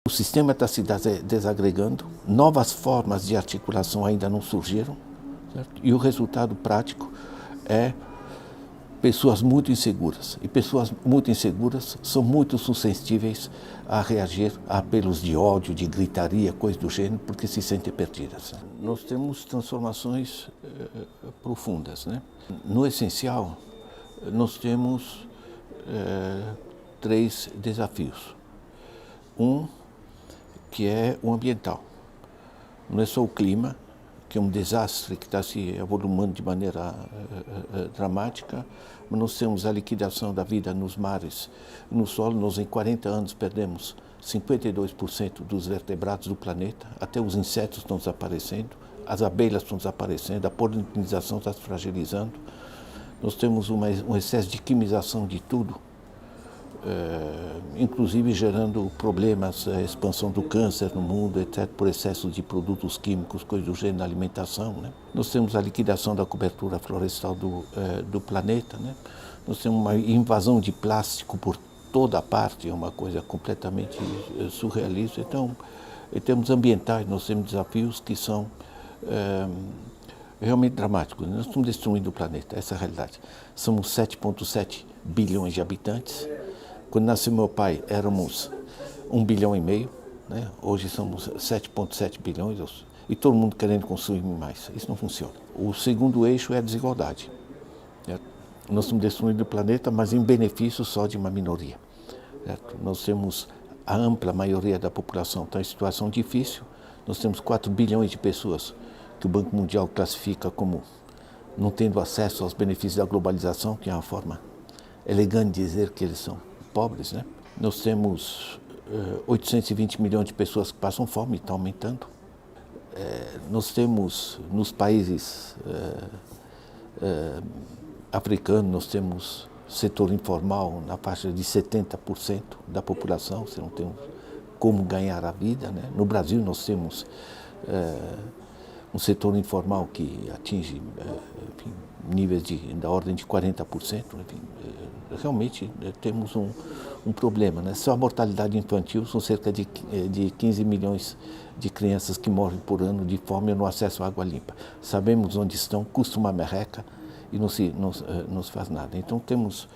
O sistema está se desagregando, novas formas de articulação ainda não surgiram, certo? E o resultado prático é pessoas muito inseguras. E pessoas muito inseguras são muito suscetíveis a reagir a apelos de ódio, de gritaria, coisa do gênero, porque se sentem perdidas. Nós temos transformações profundas, né? No essencial, nós temos três desafios. Um, que é o ambiental. Não é só o clima, que é um desastre que está se avolumando de maneira dramática, mas nós temos a liquidação da vida nos mares, no solo. Nós em 40 anos perdemos 52% dos vertebrados do planeta, até os insetos estão desaparecendo, as abelhas estão desaparecendo, a polinização está se fragilizando. Nós temos um excesso de quimização de tudo, inclusive gerando problemas, a expansão do câncer no mundo, etc., por excesso de produtos químicos, coisas do gênero na alimentação, né? Nós temos a liquidação da cobertura florestal do planeta, né? Nós temos uma invasão de plástico por toda a parte, é uma coisa completamente surrealista. Então, em termos ambientais, nós temos desafios que são realmente dramáticos. Nós estamos destruindo o planeta, essa é a realidade. Somos 7,7 bilhões de habitantes. Quando nasceu meu pai, éramos 1,5 bilhão, né? Hoje somos 7,7 bilhões e todo mundo querendo consumir mais. Isso não funciona. O segundo eixo é a desigualdade. Certo? Nós estamos destruindo o planeta, mas em benefício só de uma minoria. Certo? Nós temos a ampla maioria da população está em situação difícil. Nós temos 4 bilhões de pessoas que o Banco Mundial classifica como não tendo acesso aos benefícios da globalização, que é uma forma elegante de dizer que eles são pobres, né? Nós temos 820 milhões de pessoas que passam fome, está aumentando. Nós temos nos países africanos, nós temos setor informal na faixa de 70% da população, você não tem como ganhar a vida, né? No Brasil nós temos um setor informal que atinge enfim, níveis da ordem de 40%. Enfim, realmente temos um problema, né? Só a mortalidade infantil são cerca de 15 milhões de crianças que morrem por ano de fome ou no acesso à água limpa. Sabemos onde estão, custa uma merreca e não se faz nada. Então temos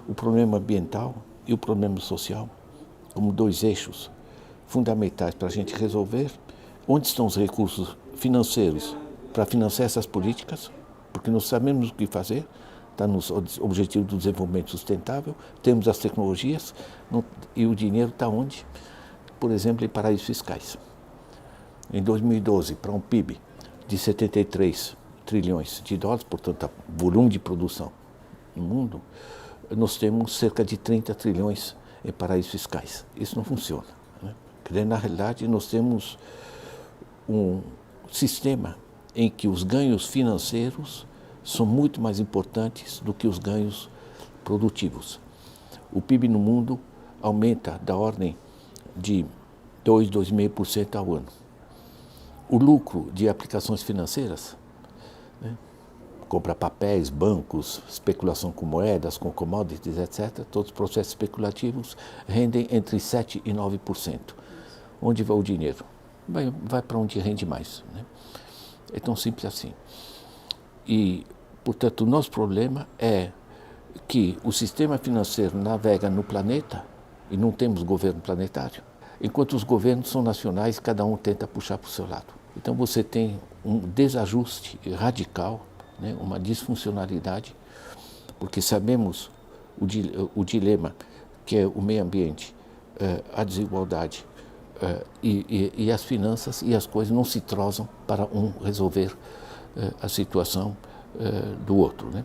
o problema ambiental e o problema social como dois eixos fundamentais para a gente resolver. Onde estão os recursos financeiros para financiar essas políticas? Porque nós sabemos o que fazer, está nos Objetivos do Desenvolvimento Sustentável, temos as tecnologias e o dinheiro está onde? Por exemplo, em paraísos fiscais. Em 2012, para um PIB de 73 trilhões de dólares, portanto, volume de produção no mundo, nós temos cerca de 30 trilhões em paraísos fiscais. Isso não funciona, né? Porque, na realidade, nós temos um sistema em que os ganhos financeiros são muito mais importantes do que os ganhos produtivos. O PIB no mundo aumenta da ordem de 2,5% ao ano. O lucro de aplicações financeiras, né, compra papéis, bancos, especulação com moedas, com commodities, etc., todos os processos especulativos rendem entre 7% e 9%. Onde vai o dinheiro? Vai para onde rende mais, né? É tão simples assim. E, portanto, o nosso problema é que o sistema financeiro navega no planeta e não temos governo planetário, enquanto os governos são nacionais, cada um tenta puxar para o seu lado. Então você tem um desajuste radical, né, uma disfuncionalidade, porque sabemos o dilema que é o meio ambiente, a desigualdade, e as finanças e as coisas não se trozam para um resolver a situação do outro, né?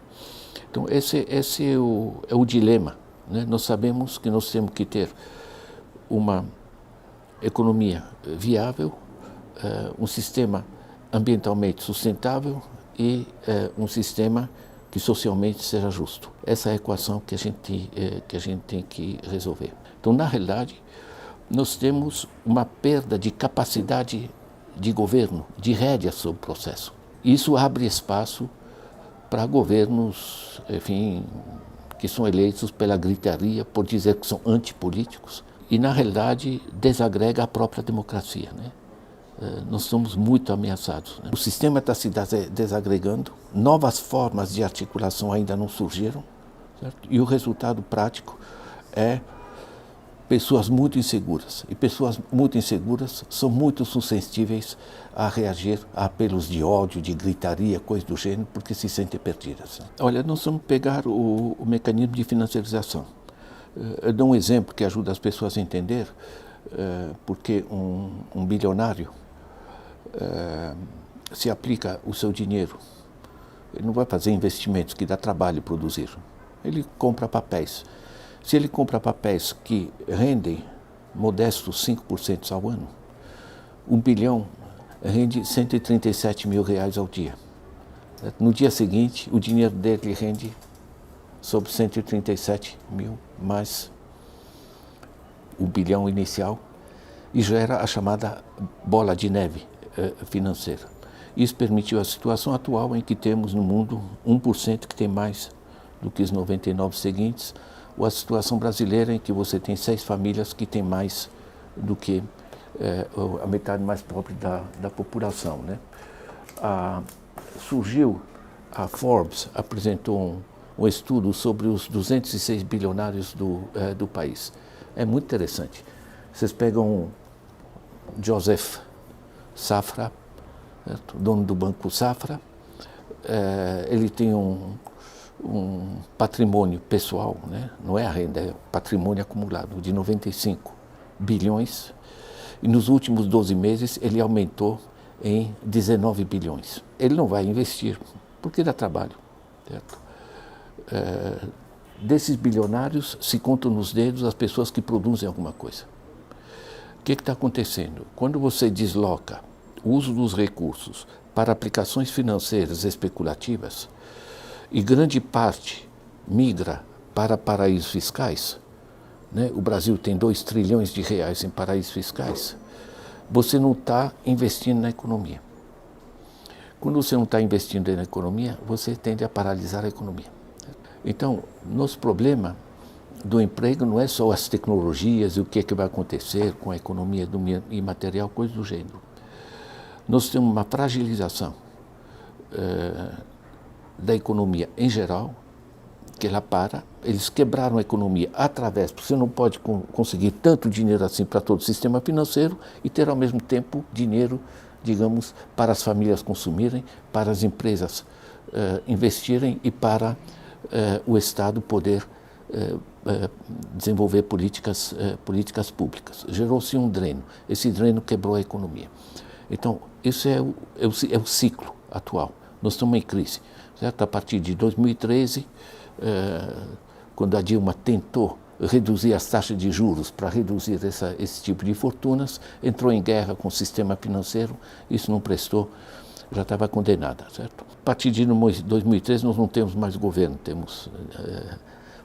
Então esse é o dilema, né? Nós sabemos que nós temos que ter uma economia viável, um sistema ambientalmente sustentável e um sistema que socialmente seja justo. Essa é a equação que a gente tem que resolver. Então, na realidade, nós temos uma perda de capacidade de governo, de rédea sobre o processo. Isso abre espaço para governos, enfim, que são eleitos pela gritaria, por dizer que são antipolíticos, e, na realidade, desagrega a própria democracia, né? Nós somos muito ameaçados, né? O sistema está se desagregando, novas formas de articulação ainda não surgiram, certo? E o resultado prático é pessoas muito inseguras. E pessoas muito inseguras são muito suscetíveis a reagir a apelos de ódio, de gritaria, coisa do gênero, porque se sentem perdidas. Olha, nós vamos pegar o mecanismo de financiarização. Eu dou um exemplo que ajuda as pessoas a entender, porque um bilionário se aplica o seu dinheiro. Ele não vai fazer investimentos que dá trabalho produzir. Ele compra papéis. Se ele compra papéis que rendem modestos 5% ao ano, 1 bilhão rende R$137 mil ao dia. No dia seguinte, o dinheiro dele rende sobre 137 mil, mais 1 bilhão inicial, e gera a chamada bola de neve financeira. Isso permitiu a situação atual em que temos no mundo 1% que tem mais do que os 99 seguintes, ou a situação brasileira em que você tem 6 famílias que têm mais do que a metade mais pobre da população, né? Surgiu, a Forbes apresentou um estudo sobre os 206 bilionários do país. É muito interessante. Vocês pegam Joseph Safra, certo? Dono do Banco Safra, ele tem um patrimônio pessoal, né? Não é a renda, é patrimônio acumulado de 95 bilhões, e nos últimos 12 meses ele aumentou em 19 bilhões. Ele não vai investir, porque dá trabalho, certo? Desses bilionários se contam nos dedos as pessoas que produzem alguma coisa. O que está acontecendo? Quando você desloca o uso dos recursos para aplicações financeiras especulativas e grande parte migra para paraísos fiscais, né? O Brasil tem 2 trilhões de reais em paraísos fiscais, você não está investindo na economia. Quando você não está investindo na economia, você tende a paralisar a economia. Então, nosso problema do emprego não é só as tecnologias e o que vai acontecer com a economia imaterial, coisa do gênero. Nós temos uma fragilização da economia em geral, que ela para. Eles quebraram a economia através, porque você não pode conseguir tanto dinheiro assim para todo o sistema financeiro e ter ao mesmo tempo dinheiro, digamos, para as famílias consumirem, para as empresas investirem e para o Estado poder desenvolver políticas públicas. Gerou-se um dreno. Esse dreno quebrou a economia. Então, isso é o ciclo atual. Nós estamos em crise, certo? A partir de 2013, quando a Dilma tentou reduzir as taxas de juros para reduzir esse tipo de fortunas, entrou em guerra com o sistema financeiro, isso não prestou, já estava condenada, certo? A partir de 2013 nós não temos mais governo, temos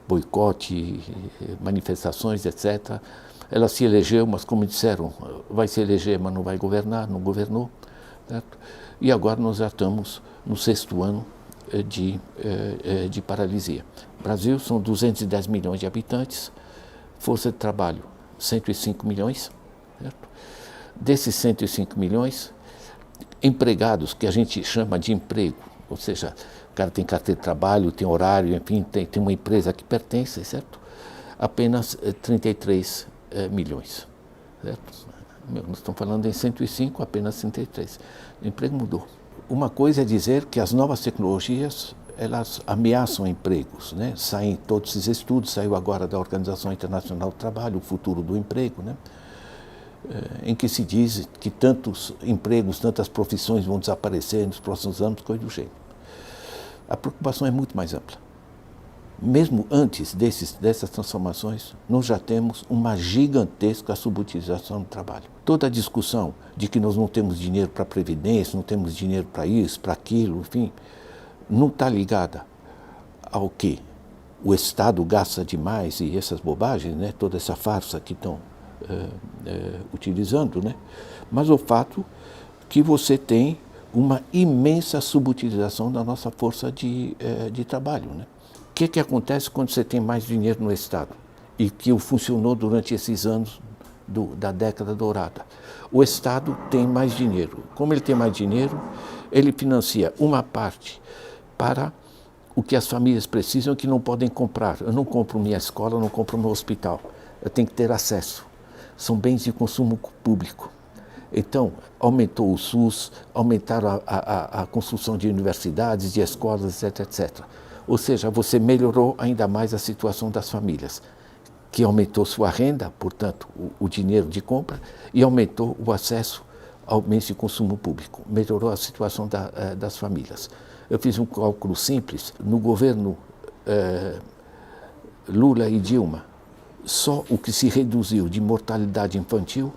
boicote, manifestações, etc. Ela se elegeu, mas como disseram, vai se eleger, mas não vai governar, não governou, certo? E agora nós já estamos no 6º ano de paralisia. Brasil são 210 milhões de habitantes, força de trabalho 105 milhões, certo? Desses 105 milhões, empregados, que a gente chama de emprego, ou seja, o cara tem carteira de trabalho, tem horário, enfim, tem uma empresa que pertence, certo? Apenas 33 milhões, certo? Nós estamos falando em 105, apenas 33. O emprego mudou. Uma coisa é dizer que as novas tecnologias, elas ameaçam empregos, né? Saem todos esses estudos, saiu agora da Organização Internacional do Trabalho, o futuro do emprego, né? Em que se diz que tantos empregos, tantas profissões vão desaparecer nos próximos anos, coisa do gênero. A preocupação é muito mais ampla. Mesmo antes dessas transformações, nós já temos uma gigantesca subutilização do trabalho. Toda a discussão de que nós não temos dinheiro para a Previdência, não temos dinheiro para isso, para aquilo, enfim, não está ligada ao que o Estado gasta demais e essas bobagens, né? Toda essa farsa que estão utilizando, né? Mas o fato que você tem uma imensa subutilização da nossa força de trabalho, né? O que acontece quando você tem mais dinheiro no Estado e que funcionou durante esses anos da década dourada. O Estado tem mais dinheiro. Como ele tem mais dinheiro, ele financia uma parte para o que as famílias precisam que não podem comprar. Eu não compro minha escola, eu não compro meu hospital. Eu tenho que ter acesso. São bens de consumo público. Então, aumentou o SUS, aumentaram a construção de universidades, de escolas, etc, etc. Ou seja, você melhorou ainda mais a situação das famílias, que aumentou sua renda, portanto, o dinheiro de compra, e aumentou o acesso ao bens de consumo público. Melhorou a situação das famílias. Eu fiz um cálculo simples. No governo Lula e Dilma, só o que se reduziu de mortalidade infantil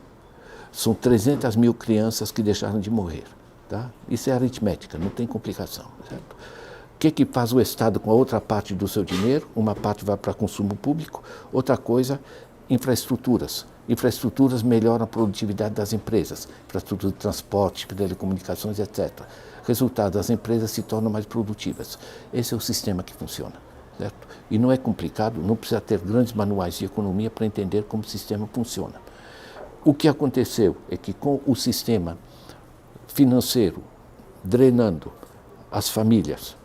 são 300 mil crianças que deixaram de morrer. Tá? Isso é aritmética, não tem complicação. Certo? O que faz o Estado com a outra parte do seu dinheiro? Uma parte vai para consumo público, outra coisa, infraestruturas. Infraestruturas melhoram a produtividade das empresas, infraestrutura de transporte, telecomunicações, etc. Resultado, as empresas se tornam mais produtivas. Esse é o sistema que funciona. Certo? E não é complicado, não precisa ter grandes manuais de economia para entender como o sistema funciona. O que aconteceu é que com o sistema financeiro drenando as famílias,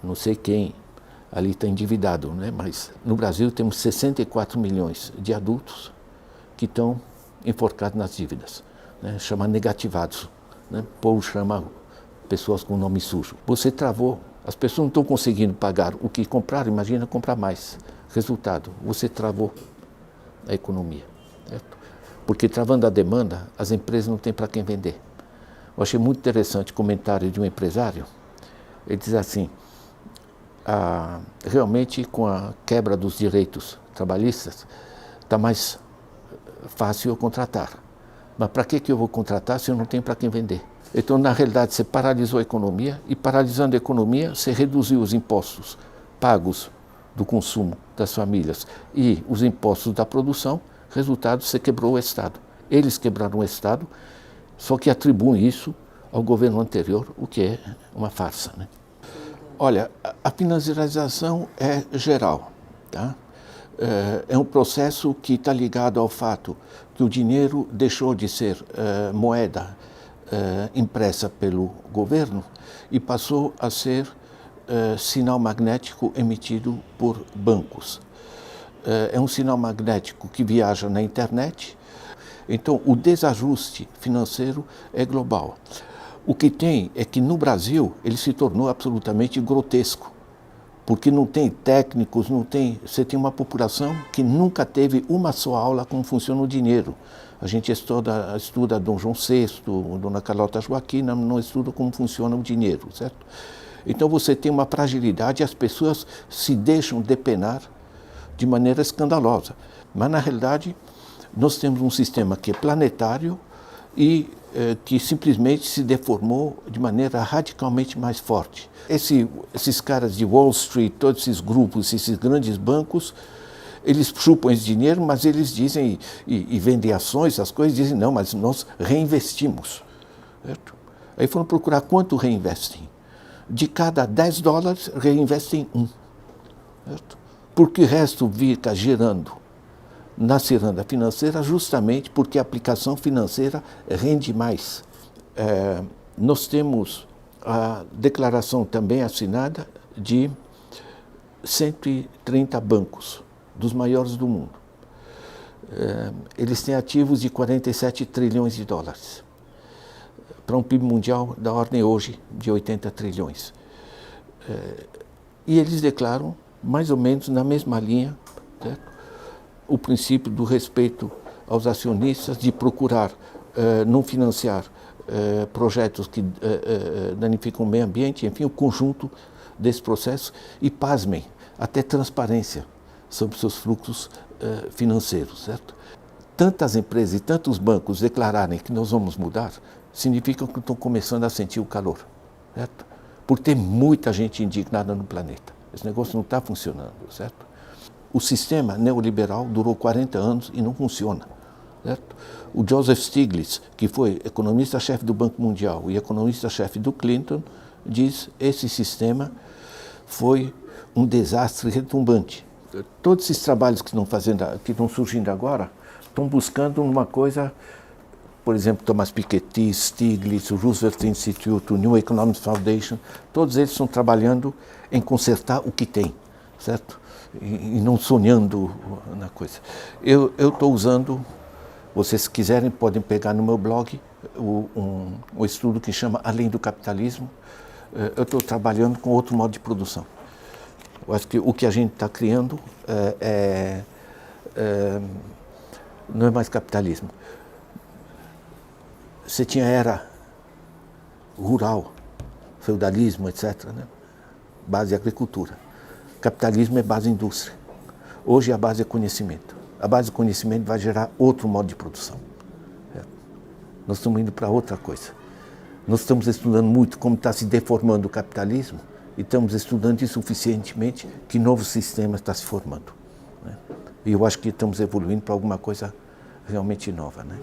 não sei quem ali está endividado, né? Mas no Brasil temos 64 milhões de adultos que estão enforcados nas dívidas, né? Chama negativados, né? O povo chama pessoas com nome sujo. Você travou, as pessoas não estão conseguindo pagar o que compraram, imagina comprar mais. Resultado, você travou a economia, certo? Porque travando a demanda, as empresas não têm para quem vender. Eu achei muito interessante o comentário de um empresário. Ele diz assim, realmente com a quebra dos direitos trabalhistas, está mais fácil eu contratar. Mas para que eu vou contratar se eu não tenho para quem vender? Então, na realidade, você paralisou a economia e, paralisando a economia, você reduziu os impostos pagos do consumo das famílias e os impostos da produção. Resultado, você quebrou o Estado. Eles quebraram o Estado, só que atribuem isso ao governo anterior, o que é uma farsa, né? Olha, a financiarização é geral, tá? É um processo que está ligado ao fato que o dinheiro deixou de ser moeda impressa pelo governo e passou a ser sinal magnético emitido por bancos. É um sinal magnético que viaja na internet, então o desajuste financeiro é global. O que tem é que no Brasil ele se tornou absolutamente grotesco, porque não tem técnicos, você tem uma população que nunca teve uma só aula como funciona o dinheiro. A gente estuda Dom João VI, Dona Carlota Joaquina, não estuda como funciona o dinheiro, certo? Então você tem uma fragilidade e as pessoas se deixam depenar de maneira escandalosa. Mas, na realidade, nós temos um sistema que é planetário e que simplesmente se deformou de maneira radicalmente mais forte. Esses caras de Wall Street, todos esses grupos, esses grandes bancos, eles chupam esse dinheiro, mas eles dizem, e vendem ações, as coisas, dizem, não, mas nós reinvestimos. Certo? Aí foram procurar quanto reinvestem. De cada 10 dólares, reinvestem 1. Certo? Porque o resto fica girando na ciranda financeira justamente porque a aplicação financeira rende mais. Nós temos a declaração também assinada de 130 bancos, dos maiores do mundo. Eles têm ativos de 47 trilhões de dólares, para um PIB mundial da ordem hoje de 80 trilhões. E eles declaram mais ou menos na mesma linha, certo? O princípio do respeito aos acionistas, de procurar não financiar projetos que danificam o meio ambiente, enfim, o conjunto desse processo, e pasmem, até transparência sobre seus fluxos financeiros, certo? Tantas empresas e tantos bancos declararem que nós vamos mudar, significa que estão começando a sentir o calor, certo? Por ter muita gente indignada no planeta. Esse negócio não está funcionando, certo? O sistema neoliberal durou 40 anos e não funciona, certo? O Joseph Stiglitz, que foi economista-chefe do Banco Mundial e economista-chefe do Clinton, diz que esse sistema foi um desastre retumbante. todos esses trabalhos que estão surgindo agora, estão buscando uma coisa, por exemplo, Thomas Piketty, Stiglitz, o Roosevelt Institute, o New Economics Foundation, todos eles estão trabalhando em consertar o que tem, certo? E não sonhando na coisa. Eu estou usando, vocês quiserem podem pegar no meu blog um estudo que chama Além do Capitalismo. Eu estou trabalhando com outro modo de produção. Eu acho que o que a gente está criando não é mais capitalismo. Você tinha era rural, feudalismo, etc., né? Base agricultura. Capitalismo é base indústria. Hoje a base é conhecimento. A base do conhecimento vai gerar outro modo de produção. Nós estamos indo para outra coisa. Nós estamos estudando muito como está se deformando o capitalismo e estamos estudando insuficientemente que novo sistema está se formando, né? E eu acho que estamos evoluindo para alguma coisa realmente nova, né?